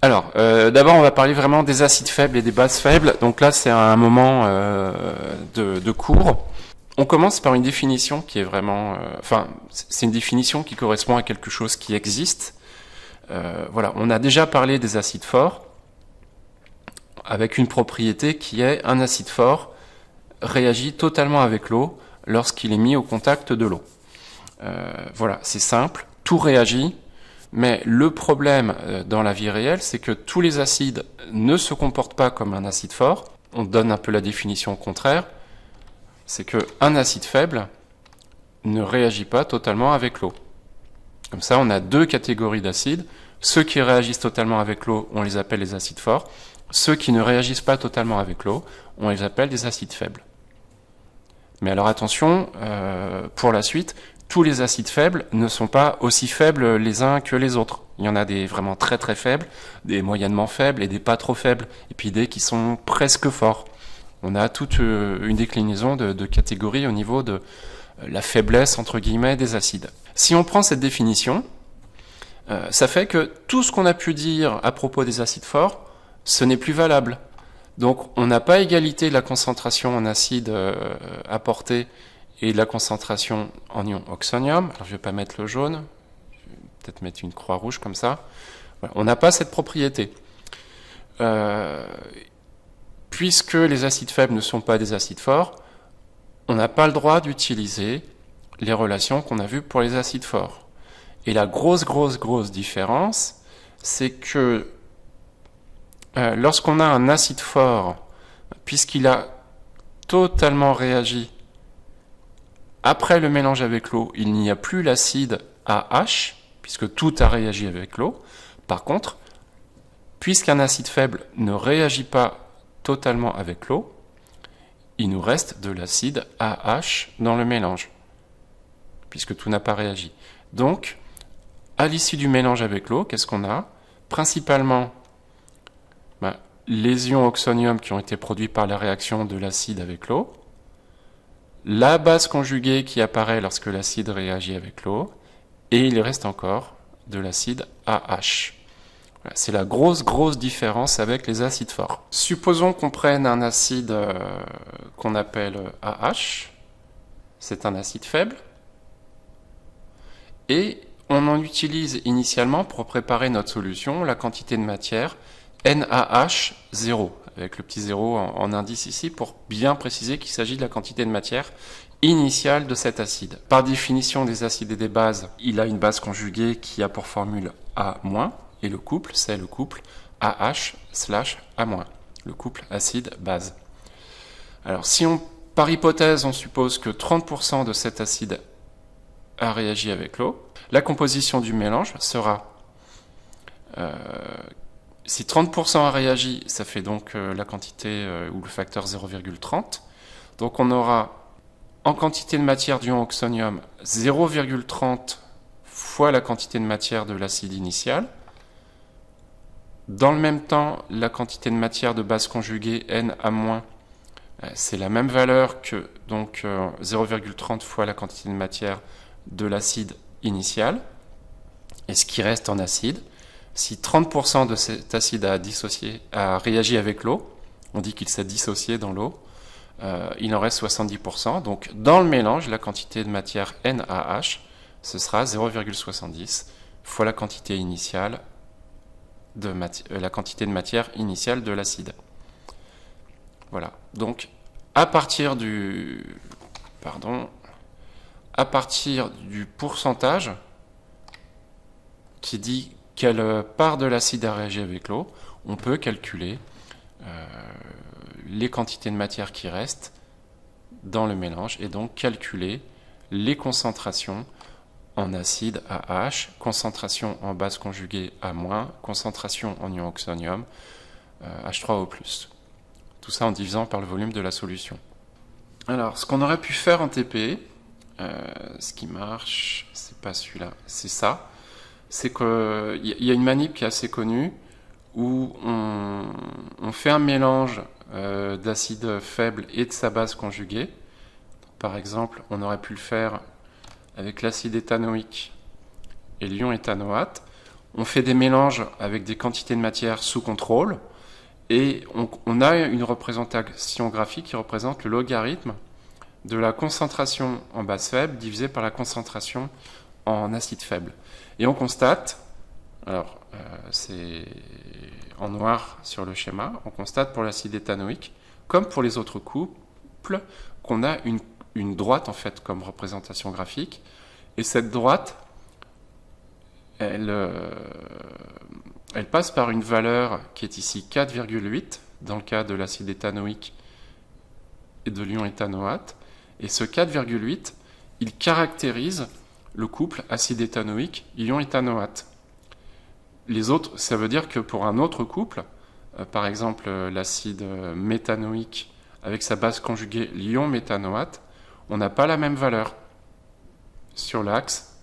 Alors, d'abord, on va parler vraiment des acides faibles et des bases faibles. Donc là, c'est un moment de cours. On commence par une définition qui est vraiment... c'est une définition qui correspond à quelque chose qui existe. Voilà, on a déjà parlé des acides forts, avec une propriété qui est un acide fort réagit totalement avec l'eau lorsqu'il est mis au contact de l'eau. Voilà, c'est simple, tout réagit. Mais le problème dans la vie réelle, c'est que tous les acides ne se comportent pas comme un acide fort. On donne un peu la définition contraire. C'est qu'un acide faible ne réagit pas totalement avec l'eau. Comme ça, on a deux catégories d'acides. Ceux qui réagissent totalement avec l'eau, on les appelle les acides forts. Ceux qui ne réagissent pas totalement avec l'eau, on les appelle des acides faibles. Mais alors attention, pour la suite, tous les acides faibles ne sont pas aussi faibles les uns que les autres. Il y en a des vraiment très très faibles, des moyennement faibles et des pas trop faibles, et puis des qui sont presque forts. On a toute une déclinaison de catégories au niveau de la faiblesse entre guillemets des acides. Si on prend cette définition, ça fait que tout ce qu'on a pu dire à propos des acides forts, ce n'est plus valable. Donc on n'a pas égalité de la concentration en acide apportée et de la concentration en ion oxonium. Alors je ne vais pas mettre le jaune, je vais peut-être mettre une croix rouge comme ça. Voilà. On n'a pas cette propriété. Puisque les acides faibles ne sont pas des acides forts, on n'a pas le droit d'utiliser les relations qu'on a vues pour les acides forts. Et la grosse différence, c'est que lorsqu'on a un acide fort, puisqu'il a totalement réagi après le mélange avec l'eau, il n'y a plus l'acide AH, puisque tout a réagi avec l'eau. Par contre, puisqu'un acide faible ne réagit pas totalement avec l'eau, il nous reste de l'acide AH dans le mélange, puisque tout n'a pas réagi. Donc, à l'issue du mélange avec l'eau, qu'est-ce qu'on a? Principalement, les ions oxonium qui ont été produits par la réaction de l'acide avec l'eau, la base conjuguée qui apparaît lorsque l'acide réagit avec l'eau, et il reste encore de l'acide AH. Voilà, c'est la grosse différence avec les acides forts. Supposons qu'on prenne un acide qu'on appelle AH, c'est un acide faible, et on en utilise initialement pour préparer notre solution la quantité de matière NaH0, avec le petit 0 en indice ici pour bien préciser qu'il s'agit de la quantité de matière initiale de cet acide. Par définition des acides et des bases, il a une base conjuguée qui a pour formule A-, et le couple, c'est le couple AH/A-, le couple acide-base. Alors si par hypothèse on suppose que 30% de cet acide a réagi avec l'eau, la composition du mélange sera si 30% a réagi, ça fait donc la quantité ou le facteur 0,30. Donc on aura en quantité de matière d'ion oxonium 0,30 fois la quantité de matière de l'acide initial. Dans le même temps, la quantité de matière de base conjuguée Na-, c'est la même valeur que donc 0,30 fois la quantité de matière de l'acide initial. Et ce qui reste en acide, si 30% de cet acide a réagi avec l'eau, on dit qu'il s'est dissocié dans l'eau, il en reste 70%. Donc dans le mélange, la quantité de matière NaH, ce sera 0,70 fois la quantité initiale la quantité de matière initiale de l'acide. Voilà. Donc à partir du pourcentage qui dit quelle part de l'acide a réagi avec l'eau, on peut calculer les quantités de matière qui restent dans le mélange et donc calculer les concentrations en acide AH, concentration en base conjuguée A-, concentration en ion oxonium H3O+. Tout ça en divisant par le volume de la solution. Alors, ce qu'on aurait pu faire en TP, ce qui marche, c'est pas celui-là, c'est ça. C'est qu'il y a une manip qui est assez connue où on fait un mélange d'acide faible et de sa base conjuguée. Par exemple, on aurait pu le faire avec l'acide éthanoïque et l'ion éthanoate. on fait des mélanges avec des quantités de matière sous contrôle, et on a une représentation graphique qui représente le logarithme de la concentration en base faible divisé par la concentration en acide faible. Et on constate, alors c'est en noir sur le schéma, on constate pour l'acide éthanoïque, comme pour les autres couples, qu'on a une droite en fait comme représentation graphique. Et cette droite, elle passe par une valeur qui est ici 4,8 dans le cas de l'acide éthanoïque et de l'ion éthanoate. Et ce 4,8, il caractérise le couple acide éthanoïque, ion éthanoate. Les autres, ça veut dire que pour un autre couple, par exemple l'acide méthanoïque avec sa base conjuguée l'ion méthanoate, on n'a pas la même valeur sur l'axe.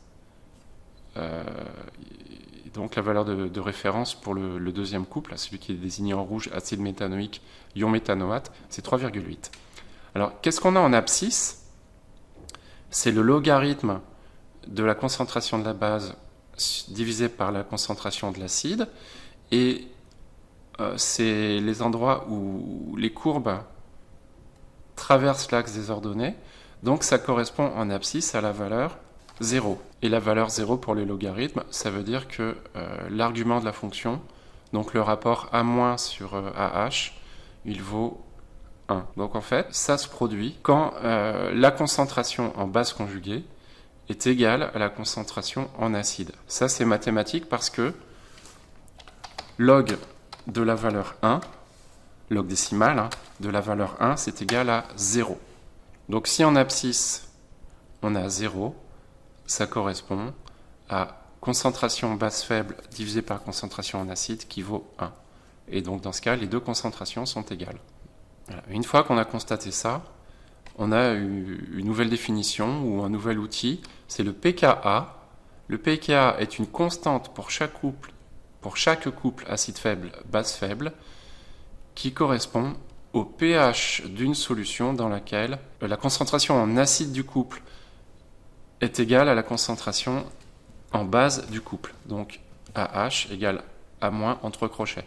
Donc la valeur de référence pour le deuxième couple, celui qui est désigné en rouge, acide méthanoïque, ion méthanoate, c'est 3,8. Alors qu'est-ce qu'on a en abscisse? C'est le logarithme de la concentration de la base divisé par la concentration de l'acide, et c'est les endroits où les courbes traversent l'axe des ordonnées, donc ça correspond en abscisse à la valeur 0. Et la valeur 0 pour les logarithmes, ça veut dire que l'argument de la fonction, donc le rapport A- sur AH, il vaut 1. Donc en fait, ça se produit quand la concentration en base conjuguée est égale à la concentration en acide. Ça c'est mathématique parce que log de la valeur 1, log décimal de la valeur 1, c'est égal à 0. Donc si en abscisse on a 0, ça correspond à concentration en base faible divisé par concentration en acide qui vaut 1. Et donc dans ce cas, les deux concentrations sont égales. Voilà. Une fois qu'on a constaté ça, on a une nouvelle définition ou un nouvel outil, c'est le pKa. Le pKa est une constante pour chaque couple acide faible, base faible, qui correspond au pH d'une solution dans laquelle la concentration en acide du couple est égale à la concentration en base du couple. Donc AH égale A- entre crochets.